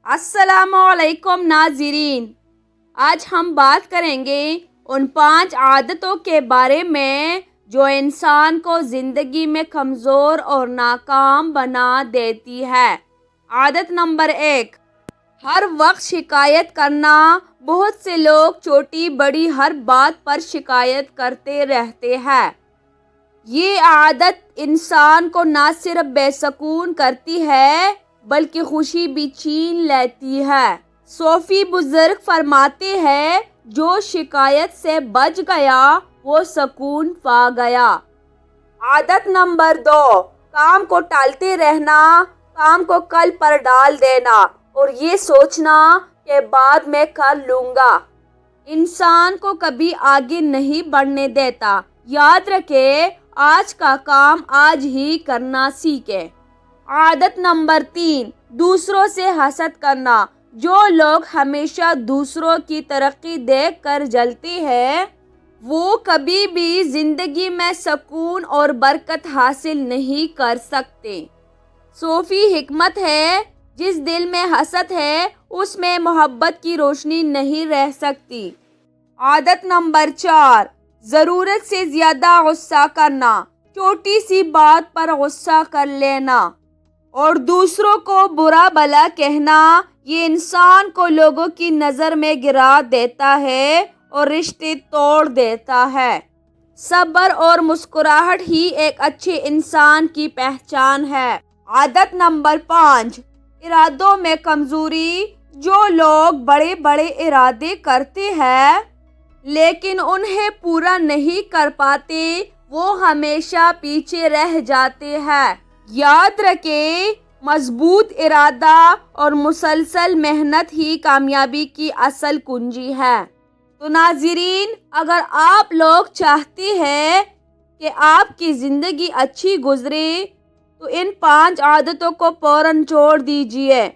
अस्सलाम वालेकुम नाज़रीन। आज हम बात करेंगे उन 5 आदतों के बारे में जो इंसान को ज़िंदगी में कमज़ोर और नाकाम बना देती है। आदत नंबर 1, हर वक्त शिकायत करना। बहुत से लोग छोटी बड़ी हर बात पर शिकायत करते रहते हैं। ये आदत इंसान को ना सिर्फ बेसुकून करती है बल्कि खुशी भी छीन लेती है। सूफी बुजुर्ग फरमाते हैं, जो शिकायत से बच गया वो सुकून पा गया। आदत नंबर 2, काम को टालते रहना, काम को कल पर डाल देना और ये सोचना कि बाद में कर लूँगा, इंसान को कभी आगे नहीं बढ़ने देता। याद रखे, आज का काम आज ही करना सीखे। आदत नंबर 3, दूसरों से हसद करना। जो लोग हमेशा दूसरों की तरक्की देख कर जलते हैं वो कभी भी जिंदगी में सुकून और बरकत हासिल नहीं कर सकते। सूफी हिकमत है, जिस दिल में हसद है उसमें मोहब्बत की रोशनी नहीं रह सकती। आदत नंबर 4, ज़रूरत से ज़्यादा गुस्सा करना। छोटी सी बात पर गुस्सा कर लेना और दूसरों को बुरा भला कहना, ये इंसान को लोगों की नज़र में गिरा देता है और रिश्ते तोड़ देता है। सब्र और मुस्कुराहट ही एक अच्छे इंसान की पहचान है। आदत नंबर 5, इरादों में कमज़ोरी। जो लोग बड़े बड़े इरादे करते हैं लेकिन उन्हें पूरा नहीं कर पाते वो हमेशा पीछे रह जाते हैं। याद रखें, मजबूत इरादा और मुसलसल मेहनत ही कामयाबी की असल कुंजी है। तो नाज़रीन, अगर आप लोग चाहते हैं कि आपकी ज़िंदगी अच्छी गुजरे तो इन 5 आदतों को फौरन छोड़ दीजिए।